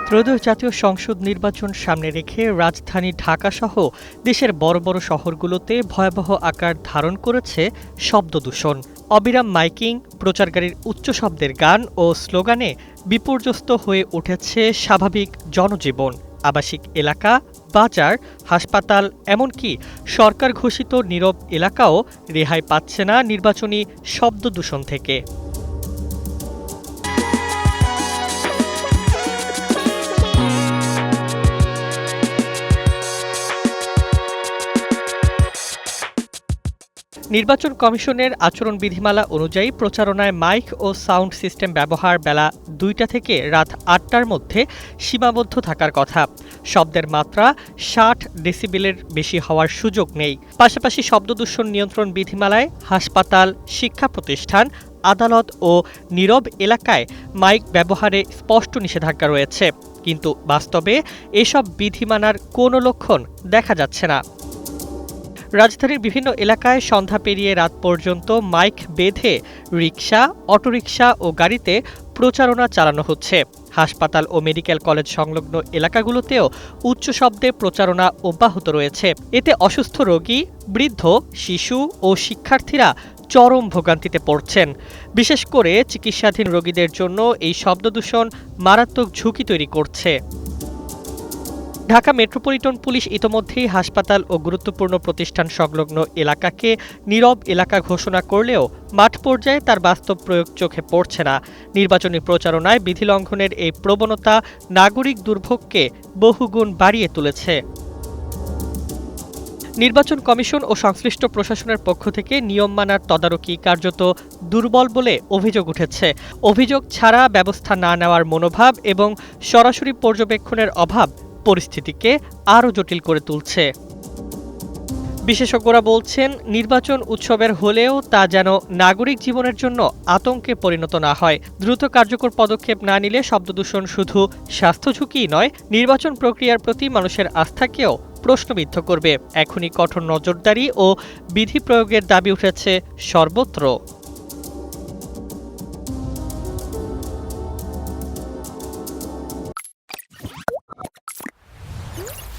ত্রয়োদশ জাতীয় সংসদ নির্বাচন সামনে রেখে রাজধানী ঢাকাসহ দেশের বড় বড় শহরগুলোতে ভয়াবহ আকার ধারণ করেছে শব্দদূষণ। অবিরাম মাইকিং, প্রচারকারীর উচ্চ শব্দের গান ও স্লোগানে বিপর্যস্ত হয়ে উঠেছে স্বাভাবিক জনজীবন। আবাসিক এলাকা, বাজার, হাসপাতাল, এমনকি সরকার ঘোষিত নীরব এলাকাও রেহাই পাচ্ছে না নির্বাচনী শব্দদূষণ থেকে। নির্বাচন কমিশনের আচরণ বিধিমালা অনুযায়ী প্রচারণায় মাইক ও সাউন্ড সিস্টেম ব্যবহার বেলা ২টা থেকে রাত ৮টার মধ্যে সীমাবদ্ধ থাকার কথা। শব্দের মাত্রা ৬০ ডেসিবেলের বেশি হওয়ার সুযোগ নেই। পাশাপাশি শব্দদূষণ নিয়ন্ত্রণ বিধিমালায় হাসপাতাল, শিক্ষা প্রতিষ্ঠান, আদালত ও নীরব এলাকায় মাইক ব্যবহারে স্পষ্ট নিষেধাজ্ঞা রয়েছে, কিন্তু বাস্তবে এসব বিধি মানার কোনো লক্ষণ দেখা যাচ্ছে না। রাজধানীর বিভিন্ন এলাকায় সন্ধ্যা পেরিয়ে রাত পর্যন্ত মাইক বেঁধে রিকশা, অটোরিকশা ও গাড়িতে প্রচারণা চালানো হচ্ছে। হাসপাতাল ও মেডিকেল কলেজ সংলগ্ন এলাকাগুলোতেও উচ্চ শব্দে প্রচারণা অব্যাহত রয়েছে। এতে অসুস্থ রোগী, বৃদ্ধ, শিশু ও শিক্ষার্থীরা চরম ভোগান্তিতে পড়ছেন। বিশেষ করে চিকিৎসাধীন রোগীদের জন্য এই শব্দদূষণ মারাত্মক ঝুঁকি তৈরি করছে। ঢাকা মেট্রোপলিটন পুলিশ ইতোমধ্যেই হাসপাতাল ও গুরুত্বপূর্ণ প্রতিষ্ঠান সংলগ্ন এলাকাকে নীরব এলাকা ঘোষণা করলেও মাঠ পর্যায়ে তার বাস্তব প্রয়োগ চোখে পড়ছে না। নির্বাচনী প্রচারণায় বিধি লঙ্ঘনের এই প্রবণতা নাগরিক দুর্ভোগকে বহুগুণ বাড়িয়ে তুলেছে। নির্বাচন কমিশন ও সংশ্লিষ্ট প্রশাসনের পক্ষ থেকে নিয়ম মানার তদারকি কার্যত দুর্বল বলে অভিযোগ উঠেছে। অভিযোগ ছাড়া ব্যবস্থা না নেওয়ার মনোভাব এবং সরাসরি পর্যবেক্ষণের অভাব পরিস্থিতিকে আরও জটিল করে তুলছে। বিশেষজ্ঞরা বলছেন, নির্বাচন উৎসবের হলেও তা যেন নাগরিক জীবনের জন্য আতঙ্কে পরিণত না হয়। দ্রুত কার্যকর পদক্ষেপ না নিলে শব্দদূষণ শুধু স্বাস্থ্য ঝুঁকিই নয়, নির্বাচন প্রক্রিয়ার প্রতি মানুষের আস্থাকেও প্রশ্নবিদ্ধ করবে। এখনই কঠোর নজরদারি ও বিধি প্রয়োগের দাবি উঠেছে সর্বত্র।